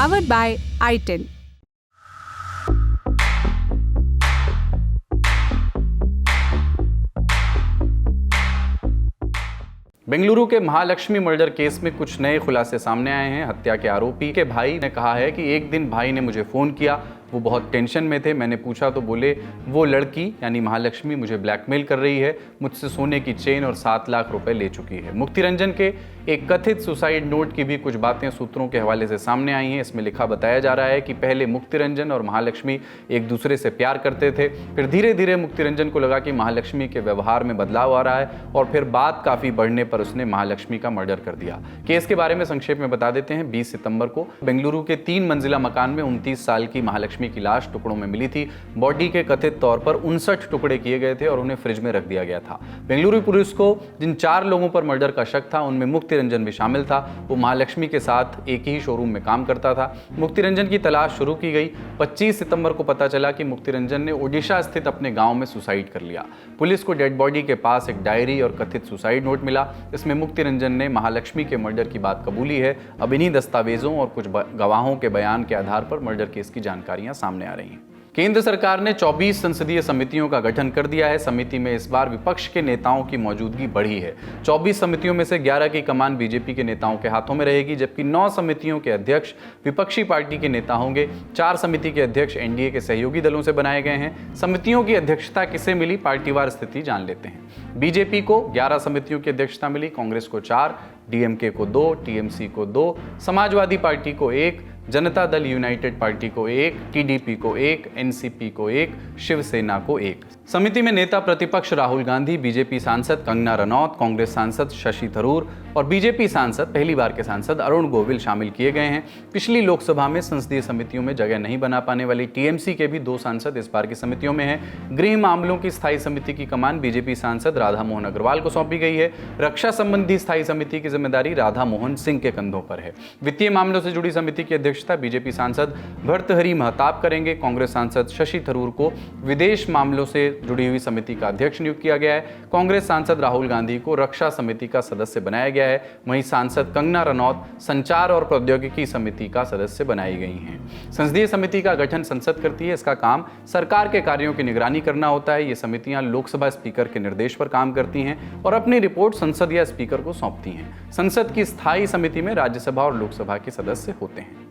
Powered by i10। Bengaluru के Mahalakshmi murder case में कुछ नए खुलासे सामने आए हैं। हत्या के आरोपी के भाई ने कहा है कि एक दिन भाई ने मुझे फ़ोन किया, वो बहुत टेंशन में थे। मैंने पूछा तो बोले वो लड़की यानी महालक्ष्मी मुझे ब्लैकमेल कर रही है, मुझसे सोने की चेन और 7 लाख रुपए ले चुकी है। मुक्ति रंजन के एक कथित सुसाइड नोट की भी कुछ बातें सूत्रों के हवाले से सामने आई हैं। इसमें लिखा बताया जा रहा है कि पहले मुक्ति रंजन और महालक्ष्मी एक दूसरे से प्यार करते थे, फिर धीरे धीरे मुक्ति रंजन को लगा कि महालक्ष्मी के व्यवहार में बदलाव आ रहा है और फिर बात काफ़ी बढ़ने पर उसने महालक्ष्मी का मर्डर कर दिया। केस के बारे में संक्षेप में बता देते हैं। 20 सितंबर को बेंगलुरु के 3 मंजिला मकान में 29 साल की महालक्ष्मी की लाश टुकड़ों में मिली थी। बॉडी के कथित तौर पर 59 टुकड़े किए गए थे और उन्हें फ्रिज में रख दिया गया था। बेंगलुरु पुलिस को जिन 4 लोगों पर मर्डर का शक था उनमें मुक्ति रंजन भी शामिल था। वो महालक्ष्मी के साथ एक ही शोरूम में काम करता था। मुक्ति रंजन की तलाश शुरू की गई। 25 सितंबर को पता चला कि मुक्ति रंजन ने ओडिशा स्थित अपने गांव में सुसाइड कर लिया। पुलिस को डेड बॉडी के पास एक डायरी और कथित सुसाइड नोट मिला। इसमें मुक्ति रंजन ने महालक्ष्मी के मर्डर की बात कबूली है। अब इन्हीं दस्तावेजों और कुछ गवाहों के बयान के आधार पर मर्डर केस की जानकारियां सामने आ रही हैं। केंद्र सरकार ने 24 संसदीय समितियों का गठन कर दिया है। समिति में इस बार विपक्ष के नेताओं की मौजूदगी बढ़ी है। 24 समितियों में से 11 की कमान बीजेपी के नेताओं के हाथों में रहेगी, जबकि 9 समितियों के अध्यक्ष विपक्षी पार्टी के नेता होंगे। 4 समिति के अध्यक्ष एनडीए के सहयोगी दलों से बनाए गए हैं। समितियों की अध्यक्षता किसे मिली, पार्टीवार स्थिति जान लेते हैं। बीजेपी को 11 समितियों की अध्यक्षता मिली, कांग्रेस को 4, डीएमके को 2, टीएमसी को 2, समाजवादी पार्टी को 1, जनता दल यूनाइटेड पार्टी को 1, टीडीपी को 1, एनसीपी को 1, शिवसेना को 1। समिति में नेता प्रतिपक्ष राहुल गांधी, बीजेपी सांसद कंगना रनौत, कांग्रेस सांसद शशि थरूर और बीजेपी सांसद पहली बार के सांसद अरुण गोविल शामिल किए गए हैं। पिछली लोकसभा में संसदीय समितियों में जगह नहीं बना पाने वाली टीएमसी के भी 2 सांसद इस बार की समितियों में हैं। गृह मामलों की स्थायी समिति की कमान बीजेपी सांसद राधा मोहन अग्रवाल को सौंपी गई है। रक्षा संबंधी स्थायी समिति की जिम्मेदारी राधा मोहन सिंह के कंधों पर है। वित्तीय मामलों से जुड़ी समिति की अध्यक्षता बीजेपी सांसद भर्तृहरि महताब करेंगे। कांग्रेस सांसद शशि थरूर को विदेश मामलों से जुड़ी हुई समिति का अध्यक्ष नियुक्त किया गया है। कांग्रेस सांसद राहुल गांधी को रक्षा समिति का सदस्य बनाया गया है। वहीं सांसद कंगना रनौत संचार और प्रौद्योगिकी समिति का सदस्य बनाई गई हैं। संसदीय समिति का गठन संसद करती है। इसका काम सरकार के कार्यों की निगरानी करना होता है। ये समितियां लोकसभा स्पीकर के निर्देश पर काम करती हैं और अपनी रिपोर्ट संसद या स्पीकर को सौंपती हैं। संसद की स्थायी समिति में राज्यसभा और लोकसभा के सदस्य होते हैं।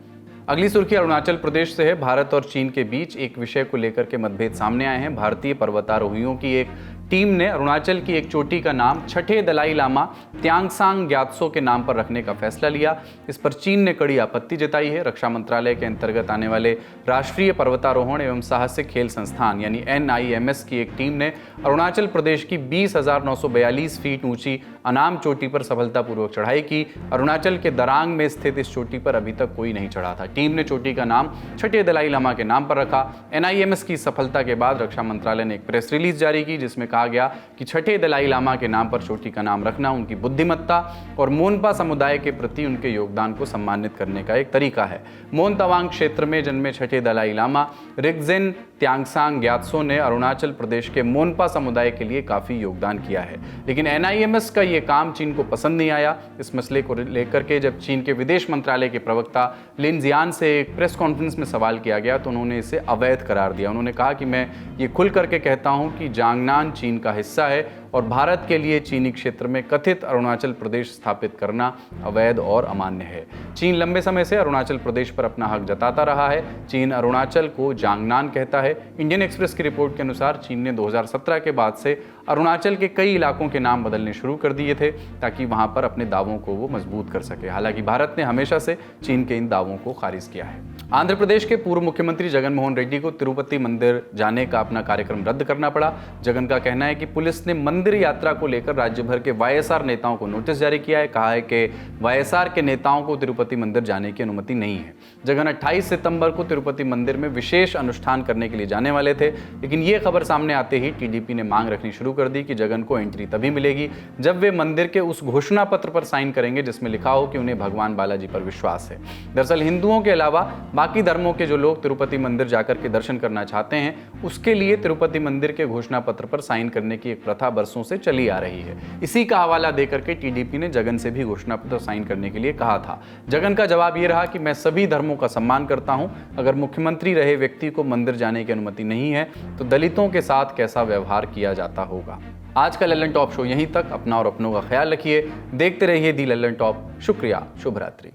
अगली सुर्खी अरुणाचल प्रदेश से है। भारत और चीन के बीच एक विषय को लेकर के मतभेद सामने आए हैं। भारतीय पर्वतारोहियों की एक टीम ने अरुणाचल की एक चोटी का नाम छठे दलाई लामा त्यांगसांग ग्यात्सो के नाम पर रखने का फैसला लिया। इस पर चीन ने कड़ी आपत्ति जताई है। रक्षा मंत्रालय के अंतर्गत आने वाले राष्ट्रीय पर्वतारोहण एवं साहसिक खेल संस्थान यानी NIMS की एक टीम ने अरुणाचल प्रदेश की 20,942 फीट ऊंची अनाम चोटी पर सफलतापूर्वक चढ़ाई की। अरुणाचल के दरांग में स्थित इस चोटी पर अभी तक कोई नहीं चढ़ा था। टीम ने चोटी का नाम छठे दलाई लामा के नाम पर रखा। NIMS की सफलता के बाद रक्षा मंत्रालय ने एक प्रेस रिलीज जारी की, जिसमें कहा गया कि छठे दलाई लामा के नाम पर चोटी का नाम रखना उनकी बुद्धिमत्ता और मोनपा समुदाय के प्रति उनके योगदान को सम्मानित करने का एक तरीका है। मोन तवांग क्षेत्र में जन्मे छठे दलाई लामा रिगजेन त्यांगसांग ग्यात्सो ने अरुणाचल प्रदेश के मोनपा समुदाय के लिए काफी योगदान किया है, लेकिन NIMS का ये काम चीन को पसंद नहीं आया। इस मसले को लेकर के जब चीन के विदेश मंत्रालय के प्रवक्ता लिन जियान से एक प्रेस कॉन्फ्रेंस में सवाल किया गया तो उन्होंने इसे अवैध करार दिया। उन्होंने कहा कि मैं ये खुल करके कहता हूं कि जांगनान चीन का हिस्सा है और भारत के लिए चीनी क्षेत्र में कथित अरुणाचल प्रदेश स्थापित करना अवैध और अमान्य है। चीन लंबे समय से अरुणाचल प्रदेश पर अपना हक जताता रहा है। चीन अरुणाचल को जांगनान कहता है। इंडियन एक्सप्रेस की रिपोर्ट के अनुसार चीन ने 2017 के बाद से अरुणाचल के कई इलाकों के नाम बदलने शुरू कर दिए थे ताकि वहां पर अपने दावों को वो मजबूत कर सके। हालांकि भारत ने हमेशा से चीन के इन दावों को खारिज किया है। आंध्र प्रदेश के पूर्व मुख्यमंत्री जगन मोहन रेड्डी को तिरुपति मंदिर जाने का अपना कार्यक्रम रद्द करना पड़ा। जगन का कहना है कि पुलिस ने मंदिर यात्रा को लेकर राज्य भर के YSR नेताओं को नोटिस जारी किया है। कहा है कि YSR के नेताओं को तिरुपति मंदिर जाने की अनुमति नहीं है। जगन 28 सितंबर को तिरुपति मंदिर में विशेष अनुष्ठान करने के लिए जाने वाले थे, लेकिन ये खबर सामने आते ही टीडीपी ने मांग रखनी शुरू कर दी कि जगन को एंट्री तभी मिलेगी जब वे मंदिर के उस घोषणा पत्र पर साइन करेंगे जिसमें लिखा हो कि उन्हें भगवान बालाजी पर विश्वास है। दरअसल हिंदुओं के अलावा बाकी धर्मों के जो लोग तिरुपति मंदिर जाकर के दर्शन करना चाहते हैं उसके लिए तिरुपति मंदिर के घोषणा पत्र पर साइन करने की एक प्रथा बरसों से चली आ रही है। इसी का हवाला देकर के टीडीपी ने जगन से भी घोषणा पत्र साइन करने के लिए कहा था। जगन का जवाब ये रहा कि मैं सभी धर्मों का सम्मान करता हूं, अगर मुख्यमंत्री रहे व्यक्ति को मंदिर जाने की अनुमति नहीं है तो दलितों के साथ कैसा व्यवहार किया जाता होगा। आज का लल्लन टॉप शो यहीं तक। अपना और अपनों का ख्याल रखिए। देखते रहिए दी लल्लन टॉप। शुक्रिया। शुभ रात्रि।